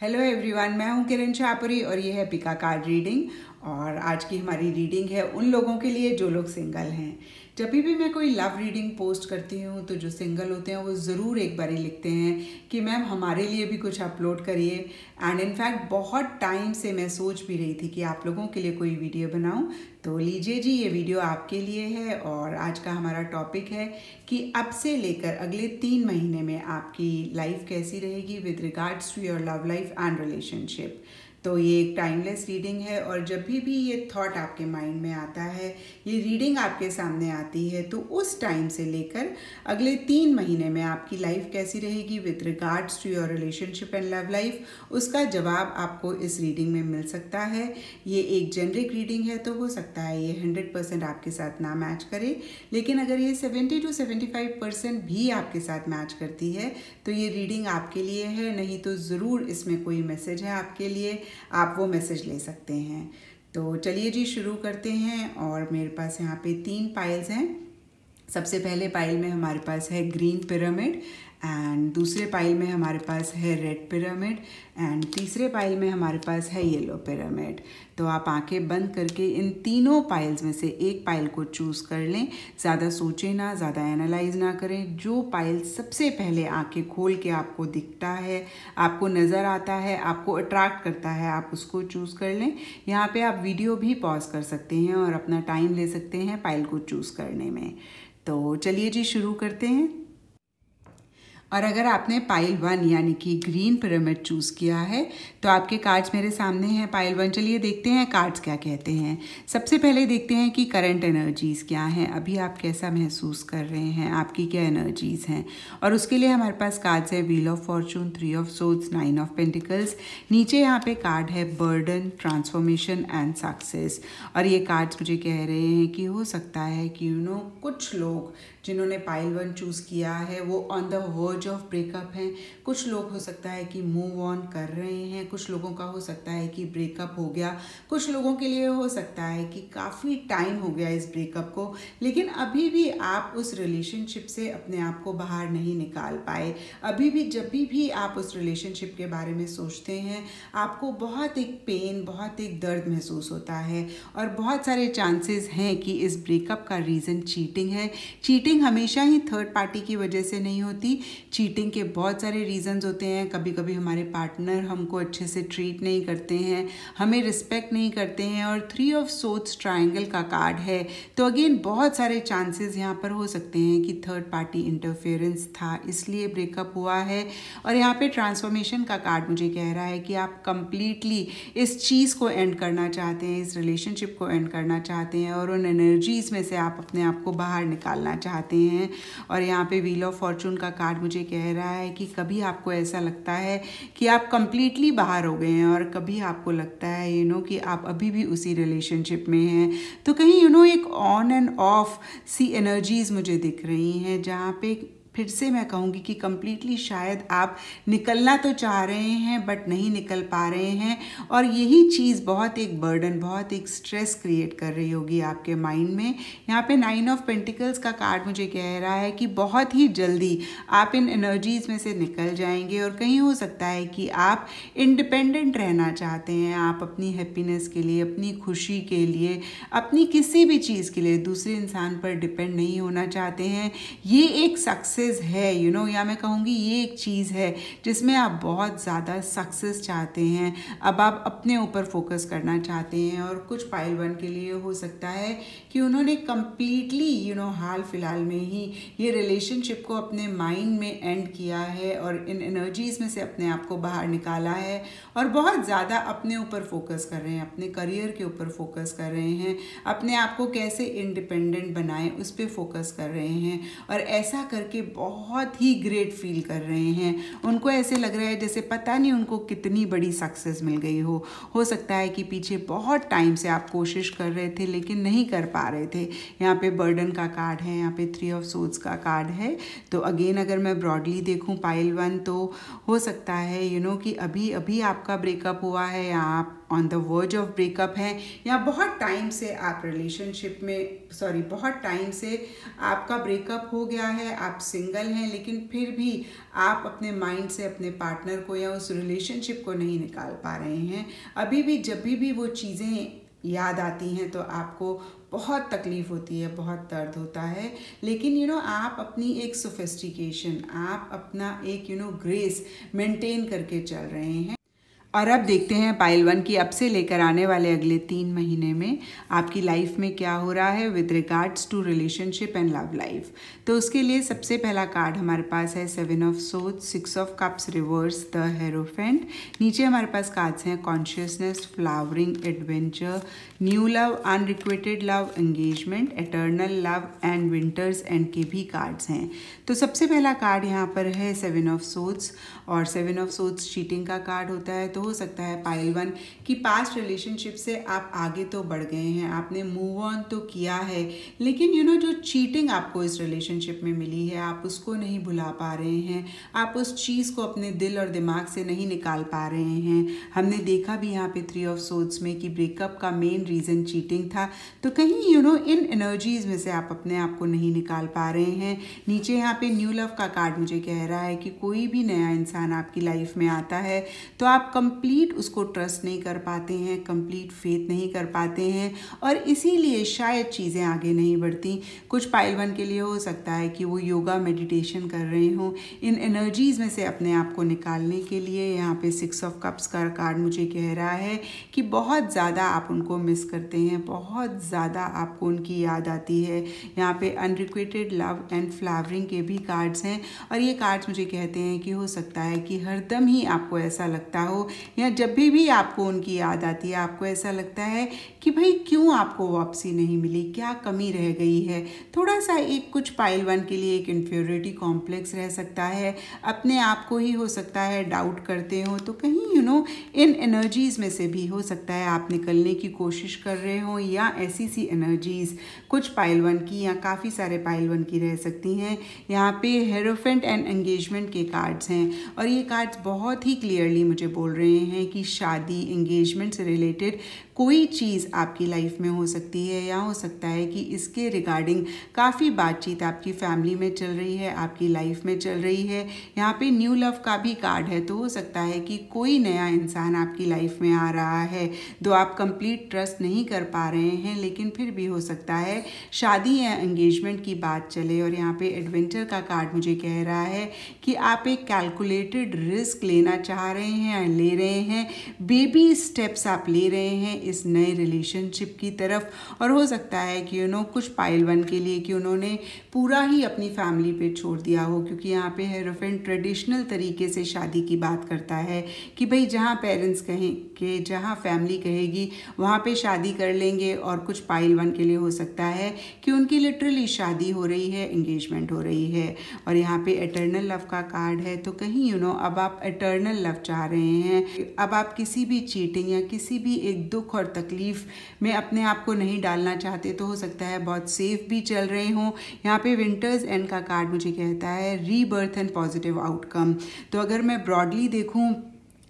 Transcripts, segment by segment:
Hello everyone, मैं हूं किरण शाहपुरी और ये है पिका कार्ड रीडिंग। और आज की हमारी रीडिंग है उन लोगों के लिए जो लोग सिंगल हैं। जब भी मैं कोई लव रीडिंग पोस्ट करती हूँ तो जो सिंगल होते हैं वो ज़रूर एक बारी लिखते हैं कि मैम हमारे लिए भी कुछ अपलोड करिए। एंड इनफैक्ट बहुत टाइम से मैं सोच भी रही थी कि आप लोगों के लिए कोई वीडियो बनाऊँ। तो लीजिए जी, ये वीडियो आपके लिए है। और आज का हमारा टॉपिक है कि अब से लेकर अगले 3 महीने में आपकी लाइफ कैसी रहेगी with regards to your love life and relationship. तो ये एक टाइमलेस रीडिंग है और जब भी ये थॉट आपके माइंड में आता है, ये रीडिंग आपके सामने आती है, तो उस टाइम से लेकर अगले 3 महीने में आपकी लाइफ कैसी रहेगी with regards to your relationship and love life, उसका जवाब आपको इस रीडिंग में मिल सकता है। ये एक जेनरिक रीडिंग है तो हो सकता है ये 100% आपके साथ ना मैच करे, लेकिन अगर ये 70 to 75% भी आपके साथ मैच करती है तो ये रीडिंग आपके लिए है। नहीं तो ज़रूर इसमें कोई मैसेज है आपके लिए, आप वो मैसेज ले सकते हैं। तो चलिए जी शुरू करते हैं। और मेरे पास यहाँ पे 3 पाइल्स हैं। सबसे पहले पाइल में हमारे पास है ग्रीन पिरामिड, एंड दूसरे पाइल में हमारे पास है रेड पिरामिड, एंड तीसरे पाइल में हमारे पास है येलो पिरामिड। तो आप आंखें बंद करके इन तीनों पाइल्स में से एक पाइल को चूज़ कर लें। ज़्यादा सोचें ना, ज़्यादा एनालाइज ना करें। जो पाइल सबसे पहले आंखें खोल के आपको दिखता है, आपको नज़र आता है, आपको अट्रैक्ट करता है, आप उसको चूज़ कर लें। यहाँ पे आप वीडियो भी पॉज कर सकते हैं और अपना टाइम ले सकते हैं पाइल को चूज़ करने में। तो चलिए जी शुरू करते हैं। और अगर आपने पाइल 1 यानी कि ग्रीन पिरामिड चूज़ किया है तो आपके कार्ड्स मेरे सामने हैं। पाइल 1, चलिए देखते हैं कार्ड्स क्या कहते हैं। सबसे पहले देखते हैं कि करंट एनर्जीज़ क्या हैं, अभी आप कैसा महसूस कर रहे हैं, आपकी क्या एनर्जीज़ हैं। और उसके लिए हमारे पास कार्ड्स है wheel of Fortune, 3 of swords, 9 of pentacles. नीचे यहाँ पे कार्ड है बर्डन, ट्रांसफॉर्मेशन एंड सक्सेस। और ये कार्ड्स मुझे कह रहे हैं कि हो सकता है कि कुछ लोग जिन्होंने पाइल 1 चूज़ किया है वो on the verge of breakup हैं। कुछ लोग हो सकता है कि मूव ऑन कर रहे हैं, कुछ लोगों का हो सकता है कि ब्रेकअप हो गया, कुछ लोगों के लिए हो सकता है कि काफ़ी टाइम हो गया इस ब्रेकअप को, लेकिन अभी भी आप उस रिलेशनशिप से अपने आप को बाहर नहीं निकाल पाए। अभी भी जब भी आप उस रिलेशनशिप के बारे में सोचते हैं आपको बहुत एक पेन, बहुत एक दर्द महसूस होता है। और बहुत सारे चांसेस हैं कि इस ब्रेकअप का रीज़न चीटिंग है। चीटिंग हमेशा ही थर्ड पार्टी की वजह से नहीं होती। चीटिंग के बहुत सारे रीजंस होते हैं। कभी कभी हमारे पार्टनर हमको अच्छे से ट्रीट नहीं करते हैं, हमें रिस्पेक्ट नहीं करते हैं। और 3 ऑफ सोर्ड्स ट्रायंगल का कार्ड है, तो अगेन बहुत सारे चांसेस यहाँ पर हो सकते हैं कि थर्ड पार्टी इंटरफेरेंस था, इसलिए ब्रेकअप हुआ है। और यहाँ पे ट्रांसफॉर्मेशन का कार्ड मुझे कह रहा है कि आप कंप्लीटली इस चीज़ को एंड करना चाहते हैं, इस रिलेशनशिप को एंड करना चाहते हैं और उन एनर्जीज़ में से आप अपने आप को बाहर निकालना चाहते हैं। और यहाँ पे व्हील ऑफ फॉर्चून का कार्ड मुझे कह रहा है कि कभी आपको ऐसा लगता है कि आप कंप्लीटली बाहर हो गए हैं और कभी आपको लगता है कि आप अभी भी उसी रिलेशनशिप में हैं। तो कहीं एक on and off see energies मुझे दिख रही हैं, जहाँ पे फिर से मैं कहूँगी कि कम्प्लीटली शायद आप निकलना तो चाह रहे हैं बट नहीं निकल पा रहे हैं। और यही चीज़ बहुत एक बर्डन, बहुत एक स्ट्रेस क्रिएट कर रही होगी आपके माइंड में। यहाँ पे 9 ऑफ पेंटिकल्स का कार्ड मुझे कह रहा है कि बहुत ही जल्दी आप इन एनर्जीज़ में से निकल जाएंगे। और कहीं हो सकता है कि आप इंडिपेंडेंट रहना चाहते हैं, आप अपनी हैप्पीनेस के लिए, अपनी खुशी के लिए, अपनी किसी भी चीज़ के लिए दूसरे इंसान पर डिपेंड नहीं होना चाहते हैं। ये एक सक्सेस है, या मैं कहूँगी ये एक चीज़ है जिसमें आप बहुत ज़्यादा सक्सेस चाहते हैं। अब आप अपने ऊपर फोकस करना चाहते हैं। और कुछ पाइल 1 के लिए हो सकता है कि उन्होंने कम्प्लीटली हाल फिलहाल में ही ये रिलेशनशिप को अपने माइंड में एंड किया है और इन एनर्जीज़ में से अपने आप को बाहर निकाला है और बहुत ज़्यादा अपने ऊपर फोकस कर रहे हैं, अपने करियर के ऊपर फोकस कर रहे हैं, अपने आप को कैसे इंडिपेंडेंट बनाएं उस पर फोकस कर रहे हैं। और ऐसा करके बहुत ही ग्रेट फील कर रहे हैं। उनको ऐसे लग रहा है जैसे पता नहीं उनको कितनी बड़ी सक्सेस मिल गई हो सकता है कि पीछे बहुत टाइम से आप कोशिश कर रहे थे लेकिन नहीं कर पा रहे थे। यहाँ पे बर्डन का कार्ड है, यहाँ पे 3 ऑफ सोर्ड्स का कार्ड है। तो अगेन अगर मैं ब्रॉडली देखूँ पाइल 1, तो हो सकता है कि अभी अभी आपका ब्रेकअप हुआ है या आप on the verge of breakup हैं, या बहुत टाइम से आप रिलेशनशिप में बहुत टाइम से आपका ब्रेकअप हो गया है, आप सिंगल हैं, लेकिन फिर भी आप अपने माइंड से अपने पार्टनर को या उस रिलेशनशिप को नहीं निकाल पा रहे हैं। अभी भी जब भी वो चीज़ें याद आती हैं तो आपको बहुत तकलीफ़ होती है, बहुत दर्द होता है, लेकिन आप अपनी एक सोफिस्टिकेशन, आप अपना एक ग्रेस मेंटेन करके चल रहे हैं। और अब देखते हैं पाइल 1 की अब से लेकर आने वाले अगले 3 महीने में आपकी लाइफ में क्या हो रहा है with regards to relationship and love life. तो उसके लिए सबसे पहला कार्ड हमारे पास है 7 of swords, 6 of cups reverse, the hierophant. नीचे हमारे पास कार्ड्स हैं consciousness, flowering, adventure, new love, unrequited love, engagement, eternal love and winters and के भी कार्ड्स हैं। तो सबसे पहला कार्ड यहाँ पर है 7 ऑफ सोर्ड्स, और 7 ऑफ सोर्ड्स चीटिंग का कार्ड होता है। तो हो सकता है पाइल 1 की पास्ट रिलेशनशिप से आप आगे तो बढ़ गए हैं, आपने मूव ऑन तो किया है, लेकिन जो चीटिंग आपको इस रिलेशनशिप में मिली है आप उसको नहीं भुला पा रहे हैं, आप उस चीज़ को अपने दिल और दिमाग से नहीं निकाल पा रहे हैं। हमने देखा भी यहाँ पे 3 ऑफ सोर्ड्स में कि ब्रेकअप का मेन रीज़न चीटिंग था। तो कहीं इन एनर्जीज में से आप अपने आप को नहीं निकाल पा रहे हैं। नीचे यहाँ पे न्यू लव का कार्ड मुझे कह रहा है कि कोई भी नया इंसान आपकी लाइफ में आता है तो आप कंप्लीट उसको ट्रस्ट नहीं कर पाते हैं, कंप्लीट फेथ नहीं कर पाते हैं, और इसीलिए शायद चीज़ें आगे नहीं बढ़ती। कुछ पाइल 1 के लिए हो सकता है कि वो योगा मेडिटेशन कर रहे हों इन एनर्जीज़ में से अपने आप को निकालने के लिए। यहाँ पे 6 ऑफ कप्स का कार्ड मुझे कह रहा है कि बहुत ज़्यादा आप उनको मिस करते हैं, बहुत ज़्यादा आपको उनकी याद आती है। यहाँ पे अनरिक्वेटेड लव एंड फ्लावरिंग के भी कार्ड्स हैं, और ये कार्ड्स मुझे कहते हैं कि हो सकता है कि हरदम ही आपको ऐसा लगता हो, या जब भी आपको उनकी याद आती है आपको ऐसा लगता है कि भाई क्यों आपको वापसी नहीं मिली, क्या कमी रह गई है। थोड़ा सा एक कुछ पाइल 1 के लिए एक इन्फीरियरिटी कॉम्प्लेक्स रह सकता है, अपने आप को ही हो सकता है डाउट करते हो। तो कहीं इन एनर्जीज़ में से भी हो सकता है आप निकलने की कोशिश कर रहे हो, या ऐसी सी एनर्जीज़ कुछ पाइल 1 की या काफ़ी सारे पाइल 1 की रह सकती हैं। यहाँ पे हेरोफेंट एंड एंगेजमेंट के कार्ड्स हैं, और ये कार्ड्स बहुत ही क्लियरली मुझे बोल रहे हैं कि शादी, एंगेजमेंट से रिलेटेड कोई चीज़ आपकी लाइफ में हो सकती है, या हो सकता है कि इसके रिगार्डिंग काफ़ी बातचीत आपकी फैमिली में चल रही है, आपकी लाइफ में चल रही है। यहाँ पे न्यू लव का भी कार्ड है, तो हो सकता है कि कोई नया इंसान आपकी लाइफ में आ रहा है, दो आप कंप्लीट ट्रस्ट नहीं कर पा रहे हैं, लेकिन फिर भी हो सकता है शादी या एंगेजमेंट की बात चले। और यहाँ पे एडवेंचर का कार्ड मुझे कह रहा है कि आप एक कैलकुलेटेड रिस्क लेना चाह रहे हैं, ले रहे हैं, बेबी स्टेप्स आप ले रहे हैं इस नए रिलेशनशिप की तरफ। और हो सकता है कि कुछ पाइल 1 के लिए कि उन्होंने पूरा ही अपनी फैमिली पे छोड़ दिया हो, क्योंकि यहाँ पे हेरोफेंट ट्रेडिशनल तरीके से शादी की बात करता है कि भाई जहाँ पेरेंट्स कहें कि जहाँ फैमिली कहेगी वहाँ पे शादी कर लेंगे। और कुछ पाइल 1 के लिए हो सकता है कि उनकी लिटरली शादी हो रही है, एंगेजमेंट हो रही है। और यहाँ पे एटर्नल लव का कार्ड है, तो कहीं अब आप एटर्नल लव चाह रहे हैं, अब आप किसी भी चीटिंग या किसी भी एक दुख और तकलीफ में अपने आप को नहीं डालना चाहते। तो हो सकता है बहुत सेफ भी चल रहे हों। यहाँ पे विंटर्स एंड का कार्ड मुझे कहता है रीबर्थ एंड पॉजिटिव आउटकम। तो अगर मैं ब्रॉडली देखूँ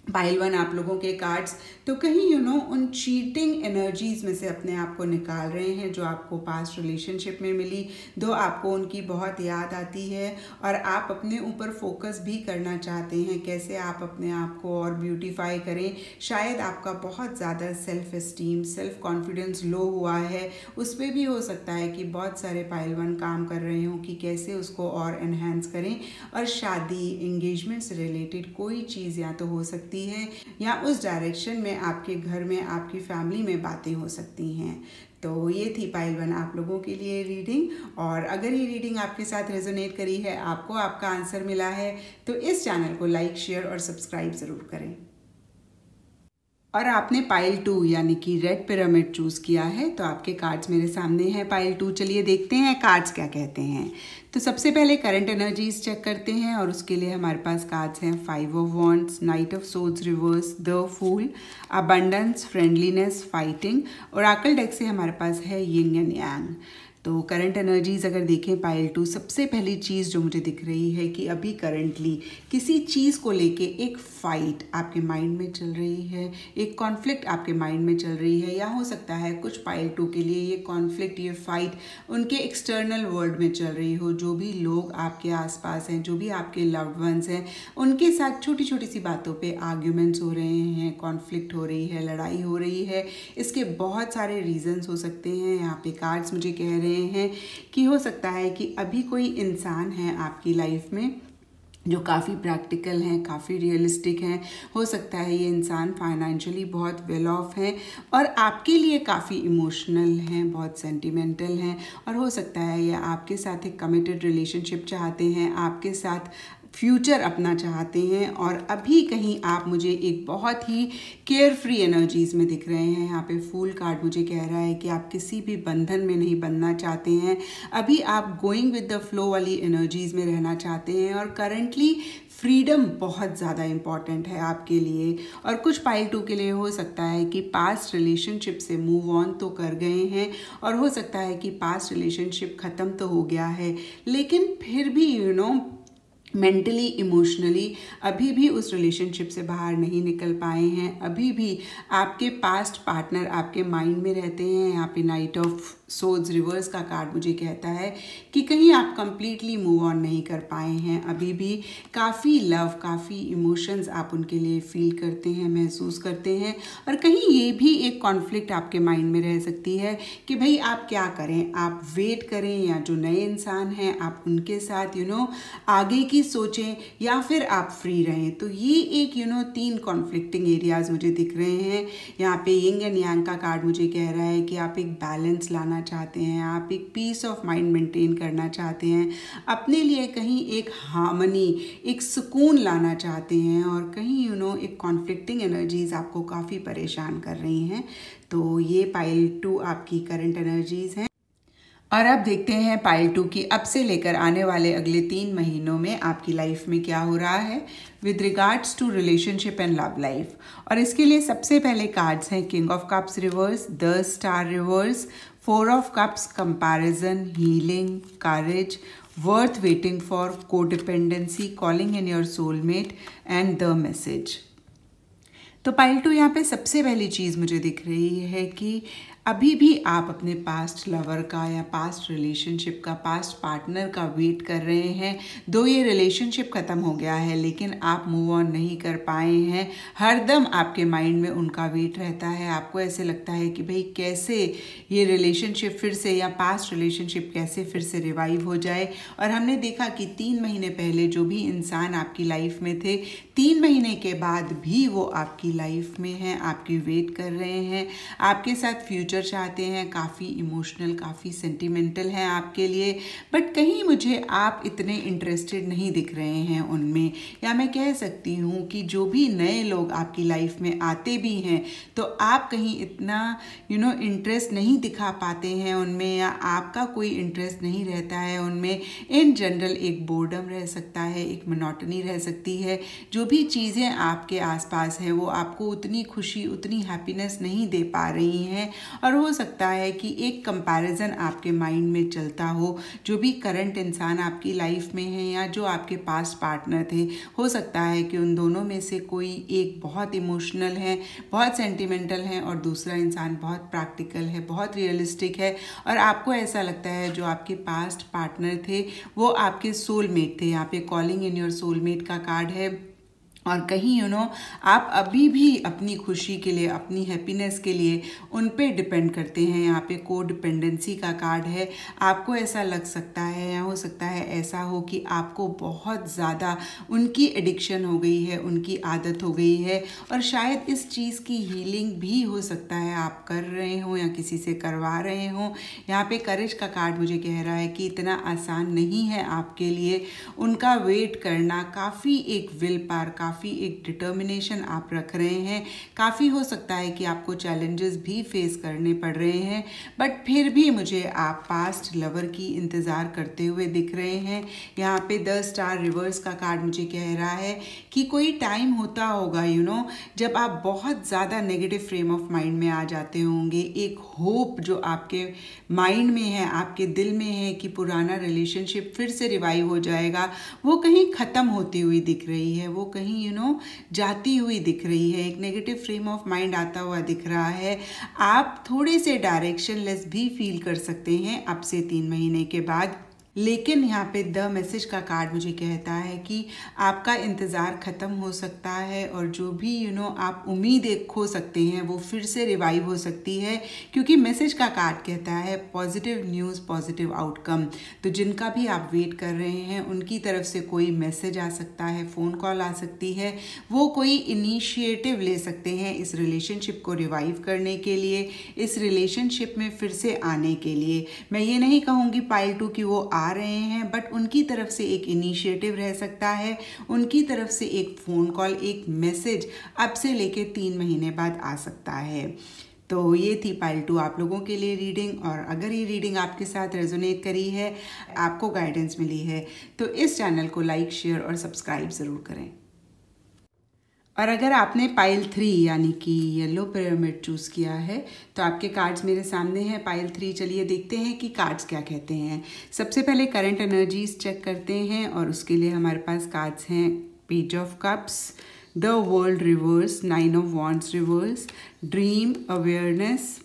पाइल 1 आप लोगों के कार्ड्स, तो कहीं उन चीटिंग एनर्जीज़ में से अपने आप को निकाल रहे हैं जो आपको पास्ट रिलेशनशिप में मिली। दो आपको उनकी बहुत याद आती है, और आप अपने ऊपर फोकस भी करना चाहते हैं, कैसे आप अपने आप को और ब्यूटीफाई करें। शायद आपका बहुत ज़्यादा self esteem, self confidence low हुआ है, उस पर भी हो सकता है कि बहुत सारे पाइल 1 काम कर रहे हों कि कैसे उसको और एनहेंस करें। और शादी, एंगेजमेंट से रिलेटेड कोई चीज़ या तो हो सकती है, या उस डायरेक्शन में आपके घर में, आपकी फैमिली में बातें हो सकती हैं। तो ये थी पाइल 1 आप लोगों के लिए रीडिंग। और अगर ये रीडिंग आपके साथ रेजोनेट करी है, आपको आपका आंसर मिला है, तो इस चैनल को लाइक, शेयर और सब्सक्राइब ज़रूर करें। और आपने पाइल 2 यानी कि रेड पिरामिड चूज़ किया है, तो आपके कार्ड्स मेरे सामने हैं पाइल 2। चलिए देखते हैं कार्ड्स क्या कहते हैं। तो सबसे पहले करंट एनर्जीज चेक करते हैं, और उसके लिए हमारे पास कार्ड्स हैं 5 of wands, knight of swords reverse, the fool, abundance, friendliness, fighting. और ओरेकल डेक से हमारे पास है यिन एंड यांग। तो करंट एनर्जीज़ अगर देखें पाइल 2, सबसे पहली चीज़ जो मुझे दिख रही है कि अभी करंटली किसी चीज़ को लेके एक फ़ाइट आपके माइंड में चल रही है, एक कॉन्फ्लिक्ट आपके माइंड में चल रही है, या हो सकता है कुछ पाइल 2 के लिए ये कॉन्फ्लिक्ट, ये फ़ाइट उनके एक्सटर्नल वर्ल्ड में चल रही हो। जो भी लोग आपके आसपास हैं, जो भी आपके लव्ड वंस हैं, उनके साथ छोटी छोटी सी बातों पे आर्ग्यूमेंट्स हो रहे हैं, कॉन्फ्लिक्ट हो रही है, लड़ाई हो रही है। इसके बहुत सारे रीजंस हो सकते हैं। यहाँ पे कार्ड्स मुझे कह रहे हैं कि हो सकता है कि अभी कोई इंसान है आपकी लाइफ में जो काफ़ी प्रैक्टिकल हैं, काफ़ी रियलिस्टिक हैं। हो सकता है ये इंसान फाइनेंशियली बहुत वेल ऑफ है और आपके लिए काफ़ी इमोशनल हैं, बहुत सेंटिमेंटल हैं, और हो सकता है ये आपके साथ एक कमिटेड रिलेशनशिप चाहते हैं, आपके साथ फ्यूचर अपना चाहते हैं। और अभी कहीं आप मुझे एक बहुत ही केयर फ्री एनर्जीज़ में दिख रहे हैं। यहाँ पे फूल कार्ड मुझे कह रहा है कि आप किसी भी बंधन में नहीं बंधना चाहते हैं। अभी आप गोइंग विद द फ्लो वाली एनर्जीज़ में रहना चाहते हैं और करंटली फ्रीडम बहुत ज़्यादा इम्पॉर्टेंट है आपके लिए। और कुछ पाइल 2 के लिए हो सकता है कि पास्ट रिलेशनशिप से मूव ऑन तो कर गए हैं और हो सकता है कि पास्ट रिलेशनशिप ख़त्म तो हो गया है, लेकिन फिर भी मेंटली इमोशनली अभी भी उस रिलेशनशिप से बाहर नहीं निकल पाए हैं। अभी भी आपके पास्ट पार्टनर आपके माइंड में रहते हैं। यहाँ पे नाइट ऑफ सोर्ड्स रिवर्स का कार्ड मुझे कहता है कि कहीं आप कंप्लीटली मूव ऑन नहीं कर पाए हैं। अभी भी काफ़ी लव, काफ़ी इमोशंस आप उनके लिए फील करते हैं, महसूस करते हैं। और कहीं ये भी एक कॉन्फ्लिक्ट आपके माइंड में रह सकती है कि भाई आप क्या करें, आप वेट करें या जो नए इंसान हैं आप उनके साथ आगे की सोचें या फिर आप फ्री रहें। तो ये एक 3 कॉन्फ्लिक्टिंग एरियाज मुझे दिख रहे हैं। यहाँ पे यिंग एंड यांग का कार्ड मुझे कह रहा है कि आप एक बैलेंस लाना चाहते हैं, आप एक पीस ऑफ माइंड मेंटेन करना चाहते हैं, अपने लिए कहीं एक हार्मनी, एक सुकून लाना चाहते हैं। और कहीं एक कॉन्फ्लिक्टिंग एनर्जीज आपको काफ़ी परेशान कर रही हैं। तो ये पाइल 2 आपकी करंट एनर्जीज हैं। और अब देखते हैं पाइल 2 की अब से लेकर आने वाले अगले 3 महीनों में आपकी लाइफ में क्या हो रहा है with regards to relationship and love life. और इसके लिए सबसे पहले कार्ड्स हैं king of cups reverse, the star reverse, 4 of cups, comparison, healing, courage, worth waiting for, codependency, calling in your soulmate and the message. तो pile 2 यहाँ पे सबसे पहली चीज़ मुझे दिख रही है कि अभी भी आप अपने पास्ट लवर का या पास्ट रिलेशनशिप का, पास्ट पार्टनर का वेट कर रहे हैं। दो ये रिलेशनशिप ख़त्म हो गया है लेकिन आप मूव ऑन नहीं कर पाए हैं। हरदम आपके माइंड में उनका वेट रहता है। आपको ऐसे लगता है कि भाई कैसे ये रिलेशनशिप फिर से या पास्ट रिलेशनशिप कैसे फिर से रिवाइव हो जाए। और हमने देखा कि 3 महीने पहले जो भी इंसान आपकी लाइफ में थे, 3 महीने के बाद भी वो आपकी लाइफ में हैं, आपकी वेट कर रहे हैं, आपके साथ फ्यूचर चाहते हैं, काफ़ी इमोशनल, काफ़ी सेंटिमेंटल हैं आपके लिए। बट कहीं मुझे आप इतने इंटरेस्टेड नहीं दिख रहे हैं उनमें, या मैं कह सकती हूँ कि जो भी नए लोग आपकी लाइफ में आते भी हैं तो आप कहीं इतना इंटरेस्ट नहीं दिखा पाते हैं उनमें, या आपका कोई इंटरेस्ट नहीं रहता है उनमें। इन जनरल एक बोर्डम रह सकता है, एक मोनोटनी रह सकती है। जो भी चीज़ें आपके आसपास है वो आपको उतनी खुशी, उतनी हैप्पीनेस नहीं दे पा रही हैं। और हो सकता है कि एक कंपैरिजन आपके माइंड में चलता हो। जो भी करंट इंसान आपकी लाइफ में है या जो आपके पास्ट पार्टनर थे, हो सकता है कि उन दोनों में से कोई एक बहुत इमोशनल है, बहुत सेंटिमेंटल है, और दूसरा इंसान बहुत प्रैक्टिकल है, बहुत रियलिस्टिक है। और आपको ऐसा लगता है जो आपके पास्ट पार्टनर थे वो आपके सोलमेट थे। यहाँ पे कॉलिंग इन योर सोलमेट का कार्ड है। और कहीं आप अभी भी अपनी खुशी के लिए, अपनी हैप्पीनेस के लिए उन पे डिपेंड करते हैं। यहाँ पे कोडिपेंडेंसी का कार्ड है। आपको ऐसा लग सकता है या हो सकता है ऐसा हो कि आपको बहुत ज़्यादा उनकी एडिक्शन हो गई है, उनकी आदत हो गई है, और शायद इस चीज़ की हीलिंग भी हो सकता है आप कर रहे हो या किसी से करवा रहे हो। यहाँ पे करेज का कार्ड मुझे कह रहा है कि इतना आसान नहीं है आपके लिए उनका वेट करना। काफ़ी एक विल पावर, काफ़ी एक डिटर्मिनेशन आप रख रहे हैं। काफ़ी हो सकता है कि आपको चैलेंजेस भी फेस करने पड़ रहे हैं, बट फिर भी मुझे आप पास्ट लवर की इंतज़ार करते हुए दिख रहे हैं। यहाँ पे 10 स्टार रिवर्स का कार्ड मुझे कह रहा है कि कोई टाइम होता होगा जब आप बहुत ज़्यादा नेगेटिव फ्रेम ऑफ माइंड में आ जाते होंगे। एक होप जो आपके माइंड में है, आपके दिल में है कि पुराना रिलेशनशिप फिर से रिवाइव हो जाएगा, वो कहीं ख़त्म होती हुई दिख रही है, वो कहीं जाती हुई दिख रही है। एक नेगेटिव फ्रेम ऑफ माइंड आता हुआ दिख रहा है। आप थोड़े से डायरेक्शनलेस भी फील कर सकते हैं अब से 3 महीने के बाद। लेकिन यहाँ पे द मैसेज का कार्ड मुझे कहता है कि आपका इंतज़ार ख़त्म हो सकता है और जो भी आप उम्मीदें खो सकते हैं वो फिर से रिवाइव हो सकती है, क्योंकि मैसेज का कार्ड कहता है पॉजिटिव न्यूज़, पॉजिटिव आउटकम। तो जिनका भी आप वेट कर रहे हैं उनकी तरफ से कोई मैसेज आ सकता है, फ़ोन कॉल आ सकती है, वो कोई इनिशिएटिव ले सकते हैं इस रिलेशनशिप को रिवाइव करने के लिए, इस रिलेशनशिप में फिर से आने के लिए। मैं ये नहीं कहूँगी पाइल 2 कि वो आ रहे हैं, बट उनकी तरफ से एक इनिशिएटिव रह सकता है, उनकी तरफ से एक फ़ोन कॉल, एक मैसेज अब से लेके 3 महीने बाद आ सकता है। तो ये थी पाइल 2 आप लोगों के लिए रीडिंग। और अगर ये रीडिंग आपके साथ रेजोनेट करी है, आपको गाइडेंस मिली है, तो इस चैनल को लाइक, शेयर और सब्सक्राइब ज़रूर करें। और अगर आपने पाइल 3 यानी कि येलो पिरामिड चूज़ किया है तो आपके कार्ड्स मेरे सामने हैं। पाइल 3, चलिए देखते हैं कि कार्ड्स क्या कहते हैं। सबसे पहले करंट एनर्जीज चेक करते हैं और उसके लिए हमारे पास कार्ड्स हैं page of cups, the world reverse, 9 of wands reverse, dream, awareness,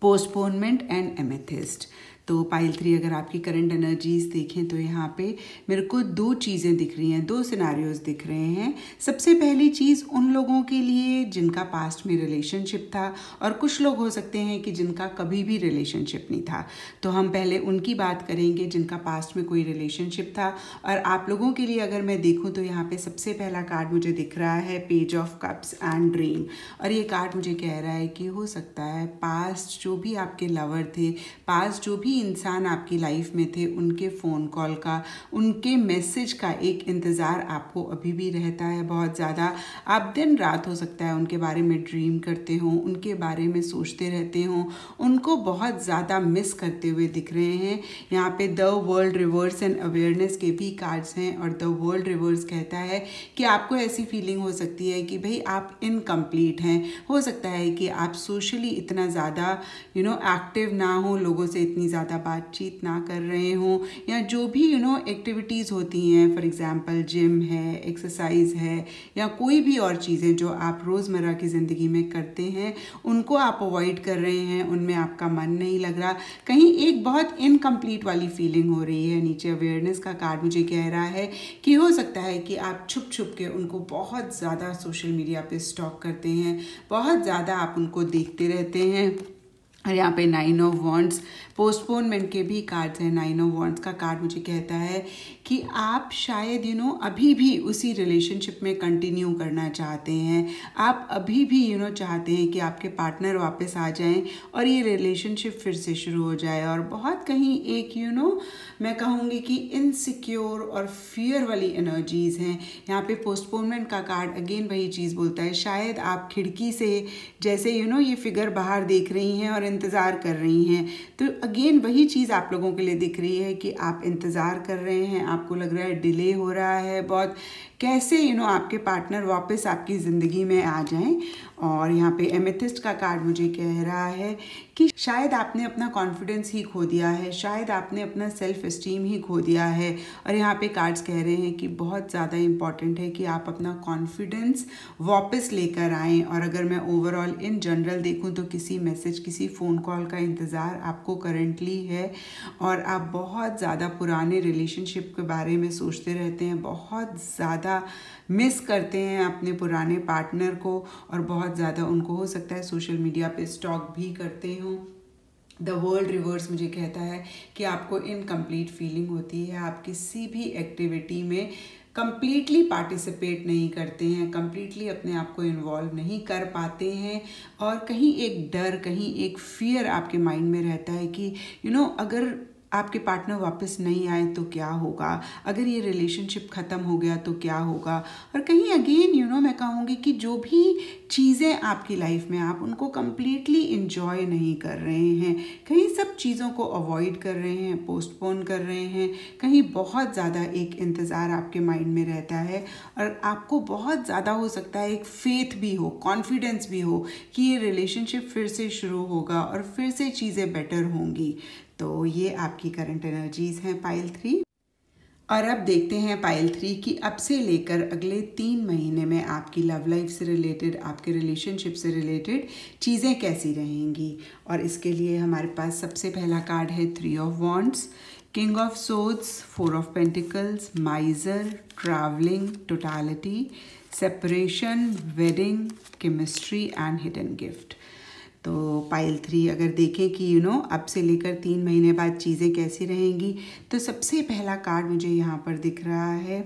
postponement and amethyst. तो पाइल 3 अगर आपकी करंट एनर्जीज देखें तो यहाँ पे मेरे को 2 चीज़ें दिख रही हैं, 2 सिनारियोज दिख रहे हैं। सबसे पहली चीज़ उन लोगों के लिए जिनका पास्ट में रिलेशनशिप था, और कुछ लोग हो सकते हैं कि जिनका कभी भी रिलेशनशिप नहीं था। तो हम पहले उनकी बात करेंगे जिनका पास्ट में कोई रिलेशनशिप था। और आप लोगों के लिए अगर मैं देखूँ तो यहाँ पे सबसे पहला कार्ड मुझे दिख रहा है page of cups and dream. और ये कार्ड मुझे कह रहा है कि हो सकता है पास्ट जो भी आपके लवर थे, पास्ट जो भी इंसान आपकी लाइफ में थे, उनके फ़ोन कॉल का, उनके मैसेज का एक इंतज़ार आपको अभी भी रहता है बहुत ज़्यादा। आप दिन रात हो सकता है उनके बारे में ड्रीम करते हो, उनके बारे में सोचते रहते हो, उनको बहुत ज़्यादा मिस करते हुए दिख रहे हैं। यहाँ पे the world reverse and awareness के भी कार्ड्स हैं और द वर्ल्ड रिवर्स कहता है कि आपको ऐसी फीलिंग हो सकती है कि भाई आप इनकम्प्लीट हैं। हो सकता है कि आप सोशली इतना ज़्यादा एक्टिव ना हो, लोगों से इतनी ज़्यादा बातचीत ना कर रहे हों, या जो भी एक्टिविटीज़ होती हैं, फॉर एग्जांपल जिम है, एक्सरसाइज है, या कोई भी और चीज़ें जो आप रोज़मर्रा की ज़िंदगी में करते हैं, उनको आप अवॉइड कर रहे हैं, उनमें आपका मन नहीं लग रहा, कहीं एक बहुत इनकम्प्लीट वाली फीलिंग हो रही है। नीचे अवेयरनेस का कार्ड मुझे कह रहा है कि हो सकता है कि आप छुप छुप के उनको बहुत ज़्यादा सोशल मीडिया पे स्टॉक करते हैं, बहुत ज़्यादा आप उनको देखते रहते हैं। और यहाँ पे 9 ऑफ वॉन्ड्स, पोस्टपोनमेंट के भी कार्ड्स हैं। 9 ऑफ वॉन्ड्स का कार्ड मुझे कहता है कि आप शायद अभी भी उसी रिलेशनशिप में कंटिन्यू करना चाहते हैं, आप अभी भी चाहते हैं कि आपके पार्टनर वापस आ जाएं और ये रिलेशनशिप फिर से शुरू हो जाए। और बहुत कहीं एक मैं कहूँगी कि इनसिक्योर और फियर वाली एनर्जीज़ हैं। यहाँ पे पोस्टपोनमेंट का कार्ड अगेन वही चीज़ बोलता है, शायद आप खिड़की से जैसे ये फिगर बाहर देख रही हैं और इंतज़ार कर रही हैं। तो अगेन वही चीज़ आप लोगों के लिए दिख रही है कि आप इंतज़ार कर रहे हैं, आपको लग रहा है डिले हो रहा है बहुत, कैसे आपके पार्टनर वापस आपकी ज़िंदगी में आ जाएं। और यहाँ पे एमेथिस्ट का कार्ड मुझे कह रहा है कि शायद आपने अपना कॉन्फिडेंस ही खो दिया है, शायद आपने अपना सेल्फ एस्टीम ही खो दिया है। और यहाँ पे कार्ड्स कह रहे हैं कि बहुत ज़्यादा इम्पॉर्टेंट है कि आप अपना कॉन्फिडेंस वापस लेकर आएँ। और अगर मैं ओवरऑल इन जनरल देखूँ तो किसी मैसेज, किसी फ़ोन कॉल का इंतज़ार आपको करंटली है और आप बहुत ज़्यादा पुराने रिलेशनशिप के बारे में सोचते रहते हैं, बहुत ज़्यादा मिस करते हैं अपने पुराने पार्टनर को, और बहुत ज़्यादा उनको हो सकता है सोशल मीडिया पे स्टॉक भी करते हों। द वर्ल्ड रिवर्स मुझे कहता है कि आपको इनकम्प्लीट फीलिंग होती है, आप किसी भी एक्टिविटी में कंप्लीटली पार्टिसिपेट नहीं करते हैं, कंप्लीटली अपने आप को इन्वॉल्व नहीं कर पाते हैं, और कहीं एक डर, कहीं एक फियर आपके माइंड में रहता है कि अगर आपके पार्टनर वापस नहीं आए तो क्या होगा, अगर ये रिलेशनशिप ख़त्म हो गया तो क्या होगा। और कहीं अगेन मैं कहूँगी कि जो भी चीज़ें आपकी लाइफ में आप उनको कम्प्लीटली इंजॉय नहीं कर रहे हैं, कहीं सब चीज़ों को अवॉइड कर रहे हैं, पोस्टपोन कर रहे हैं, कहीं बहुत ज़्यादा एक इंतज़ार आपके माइंड में रहता है और आपको बहुत ज़्यादा हो सकता है एक फेथ भी हो, कॉन्फिडेंस भी हो कि ये रिलेशनशिप फिर से शुरू होगा और फिर से चीज़ें बेटर होंगी। तो ये आपकी करंट एनर्जीज़ हैं पाइल 3। और अब देखते हैं पाइल 3 कि अब से लेकर अगले 3 महीने में आपकी लव लाइफ से रिलेटेड, आपके रिलेशनशिप से रिलेटेड चीज़ें कैसी रहेंगी। और इसके लिए हमारे पास सबसे पहला कार्ड है 3 of wands, king of swords, 4 of pentacles, माइजर, travelling, totality, separation, wedding, chemistry and hidden gift. तो पाइल 3 अगर देखें कि अब से लेकर 3 महीने बाद चीज़ें कैसी रहेंगी, तो सबसे पहला कार्ड मुझे यहाँ पर दिख रहा है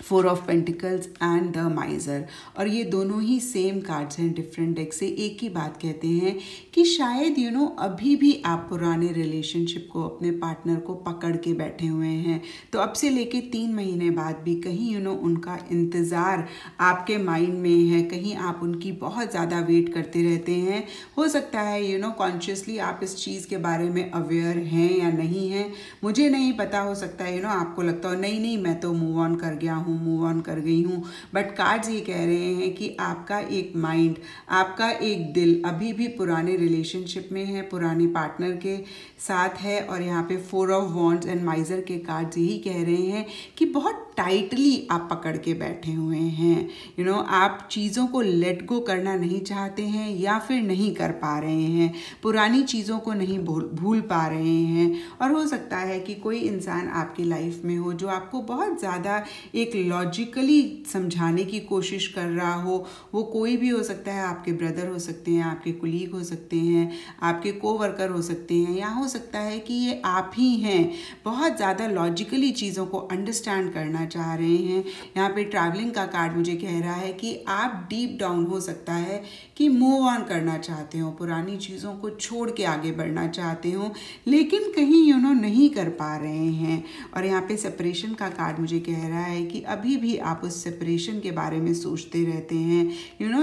4 ऑफ पेंटिकल्स एंड द माइजर। और ये दोनों ही सेम कार्ड्स हैं डिफरेंट डेक से, एक ही बात कहते हैं कि शायद अभी भी आप पुराने रिलेशनशिप को, अपने पार्टनर को पकड़ के बैठे हुए हैं। तो अब से लेके 3 महीने बाद भी कहीं उनका इंतज़ार आपके माइंड में है, कहीं आप उनकी बहुत ज़्यादा वेट करते रहते हैं। हो सकता है कॉन्शियसली आप इस चीज़ के बारे में अवेयर हैं या नहीं हैं, मुझे नहीं पता। हो सकता है आपको लगता हो नहीं मैं तो मूव ऑन कर गया हूँ, मूव ऑन कर गई हूँ, बट कार्ड्स ये कह रहे हैं कि आपका एक माइंड, आपका एक दिल अभी भी पुराने रिलेशनशिप में है, पुराने पार्टनर के साथ है। और यहाँ पे 4 ऑफ वॉन्ड्स एंड माइजर के कार्ड्स यही कह रहे हैं कि बहुत टाइटली आप पकड़ के बैठे हुए हैं। आप चीज़ों को लेट गो करना नहीं चाहते हैं या फिर नहीं कर पा रहे हैं, पुरानी चीज़ों को नहीं भूल पा रहे हैं। और हो सकता है कि कोई इंसान आपकी लाइफ में हो जो आपको बहुत ज़्यादा एक लॉजिकली समझाने की कोशिश कर रहा हो। वो कोई भी हो सकता है, आपके ब्रदर हो सकते हैं, आपके कुलीग हो सकते हैं, आपके कोवर्कर हो सकते हैं, या हो सकता है कि ये आप ही हैं, बहुत ज़्यादा लॉजिकली चीज़ों को अंडरस्टैंड करना चाह रहे हैं। यहाँ पे ट्रैवलिंग का कार्ड मुझे कह रहा है कि आप डीप डाउन हो सकता है कि मूव ऑन करना चाहते हो, पुरानी चीज़ों को छोड़ के आगे बढ़ना चाहते हो, लेकिन कहीं नहीं कर पा रहे हैं। और यहाँ पे सेपरेशन का कार्ड मुझे कह रहा है कि अभी भी आप उस सेपरेशन के बारे में सोचते रहते हैं।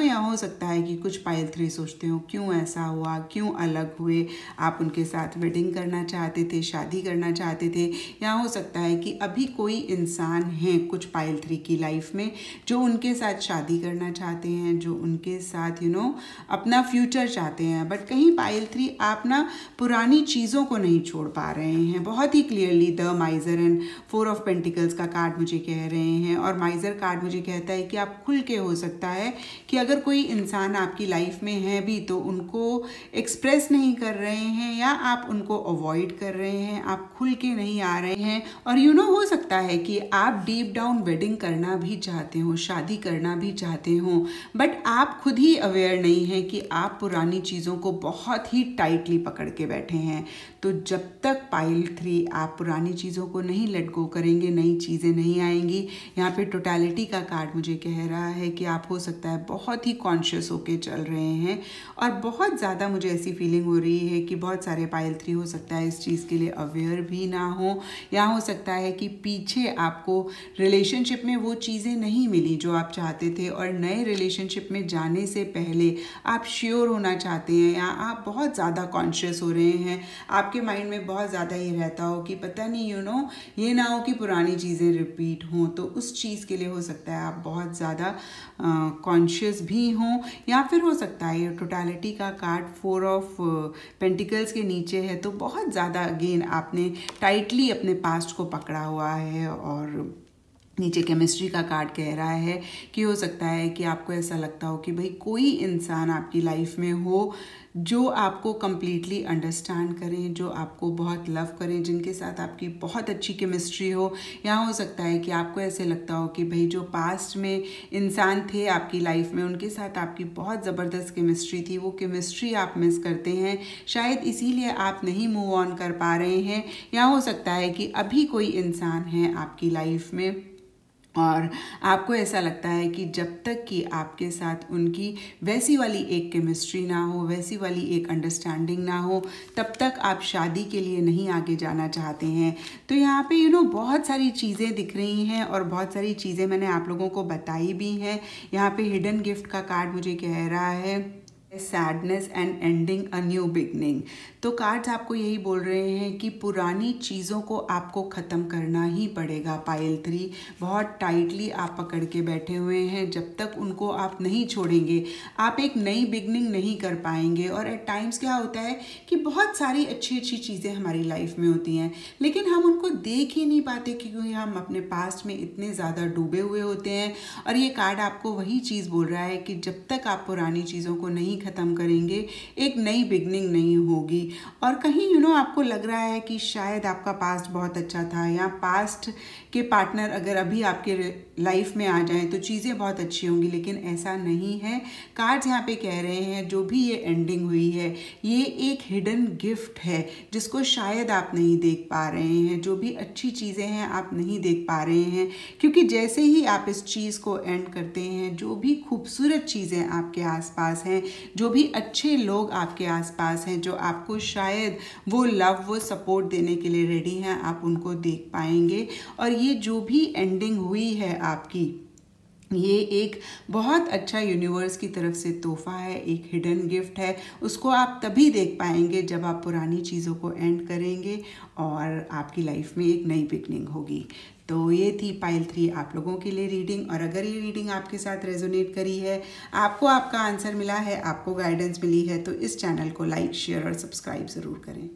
या हो सकता है कि कुछ पाइल 3 सोचते हो क्यों ऐसा हुआ, क्यों अलग हुए, आप उनके साथ वेडिंग करना चाहते थे, शादी करना चाहते थे। या हो सकता है कि अभी कोई इंसान है कुछ पाइल 3 की लाइफ में जो उनके साथ शादी करना चाहते हैं, जो उनके साथ अपना फ्यूचर चाहते हैं, बट कहीं पाइल 3 आप पुरानी चीज़ों को नहीं छोड़ पा रहे हैं। बहुत ही clearly the major and 4 of pentacles का कार्ड मुझे कह रहे हैं। और माइजर कार्ड मुझे कहता है कि आप खुल के, हो सकता है कि अगर कोई इंसान आपकी लाइफ में है भी तो उनको एक्सप्रेस नहीं कर रहे हैं, या आप उनको अवॉइड कर रहे हैं, आप खुल के नहीं आ रहे हैं। और हो सकता है कि आप डीप डाउन वेडिंग करना भी चाहते हो, शादी करना भी चाहते हो, बट आप खुद ही अवेयर नहीं हैं कि आप पुरानी चीज़ों को बहुत ही टाइटली पकड़ के बैठे हैं। तो जब तक पाइल 3 आप पुरानी चीज़ों को नहीं लेट गो करेंगे, नई चीज़ें नहीं आएंगी। यहाँ पे टोटलिटी का कार्ड मुझे कह रहा है कि आप हो सकता है बहुत ही कॉन्शियस होके चल रहे हैं, और बहुत ज़्यादा मुझे ऐसी फीलिंग हो रही है कि बहुत सारे पाइल 3 हो सकता है इस चीज़ के लिए अवेयर भी ना हो, या हो सकता है कि पीछे आपको रिलेशनशिप में वो चीज़ें नहीं मिली जो आप चाहते थे, और नए रिलेशनशिप में जाने से पहले आप श्योर होना चाहते हैं, या आप बहुत ज़्यादा कॉन्शियस हो रहे हैं। आपके माइंड में बहुत ज़्यादा ये रहता हो कि पता नहीं ये ना हो कि पुरानी चीज़ें रिपीट हों। तो उस चीज़ के लिए हो सकता है आप बहुत ज़्यादा कॉन्शियस भी हों, या फिर हो सकता है ये टोटलिटी का कार्ड 4 ऑफ पेंटिकल्स के नीचे है, तो बहुत ज़्यादा अगेन आपने टाइटली अपने पास्ट को पकड़ा हुआ है। और नीचे केमिस्ट्री का कार्ड कह रहा है कि हो सकता है कि आपको ऐसा लगता हो कि भाई कोई इंसान आपकी लाइफ में हो जो आपको कम्प्लीटली अंडरस्टैंड करें, जो आपको बहुत लव करें, जिनके साथ आपकी बहुत अच्छी केमिस्ट्री हो। या हो सकता है कि आपको ऐसे लगता हो कि भाई जो पास्ट में इंसान थे आपकी लाइफ में, उनके साथ आपकी बहुत ज़बरदस्त केमिस्ट्री थी, वो केमिस्ट्री आप मिस करते हैं, शायद इसीलिए आप नहीं मूव ऑन कर पा रहे हैं। या हो सकता है कि अभी कोई इंसान है आपकी लाइफ में और आपको ऐसा लगता है कि जब तक कि आपके साथ उनकी वैसी वाली एक केमिस्ट्री ना हो, वैसी वाली एक अंडरस्टैंडिंग ना हो, तब तक आप शादी के लिए नहीं आगे जाना चाहते हैं। तो यहाँ पे बहुत सारी चीज़ें दिख रही हैं और बहुत सारी चीज़ें मैंने आप लोगों को बताई भी हैं। यहाँ पे हिडन गिफ्ट का कार्ड मुझे कह रहा है sadness and ending a new beginning. तो कार्ड्स आपको यही बोल रहे हैं कि पुरानी चीज़ों को आपको ख़त्म करना ही पड़ेगा। पाइल 3 बहुत टाइटली आप पकड़ के बैठे हुए हैं। जब तक उनको आप नहीं छोड़ेंगे आप एक नई बिगनिंग नहीं कर पाएंगे। और एट टाइम्स क्या होता है कि बहुत सारी अच्छी अच्छी चीज़ें हमारी लाइफ में होती हैं, लेकिन हम उनको देख ही नहीं पाते क्योंकि हम अपने पास्ट में इतने ज़्यादा डूबे हुए होते हैं। और ये कार्ड आपको वही चीज़ बोल रहा है कि जब तक आप पुरानी चीज़ों को नहीं ख़त्म करेंगे एक नई बिगनिंग नहीं होगी। और कहीं आपको लग रहा है कि शायद आपका पास्ट बहुत अच्छा था, या पास्ट के पार्टनर अगर अभी आपके लाइफ में आ जाएं तो चीज़ें बहुत अच्छी होंगी, लेकिन ऐसा नहीं है। कार्ड्स यहाँ पे कह रहे हैं जो भी ये एंडिंग हुई है ये एक हिडन गिफ्ट है जिसको शायद आप नहीं देख पा रहे हैं। जो भी अच्छी चीज़ें हैं आप नहीं देख पा रहे हैं, क्योंकि जैसे ही आप इस चीज़ को एंड करते हैं, जो भी खूबसूरत चीज़ें आपके आसपास हैं, जो भी अच्छे लोग आपके आसपास हैं, जो आपको शायद वो लव वो सपोर्ट देने के लिए रेडी हैं, आप उनको देख पाएंगे। और ये जो भी एंडिंग हुई है आपकी, ये एक बहुत अच्छा यूनिवर्स की तरफ से तोहफा है, एक हिडन गिफ्ट है। उसको आप तभी देख पाएंगे जब आप पुरानी चीज़ों को एंड करेंगे और आपकी लाइफ में एक नई बिगनिंग होगी। तो ये थी पाइल 3 आप लोगों के लिए रीडिंग। और अगर ये रीडिंग आपके साथ रेजोनेट करी है, आपको आपका आंसर मिला है, आपको गाइडेंस मिली है, तो इस चैनल को लाइक, शेयर और सब्सक्राइब ज़रूर करें।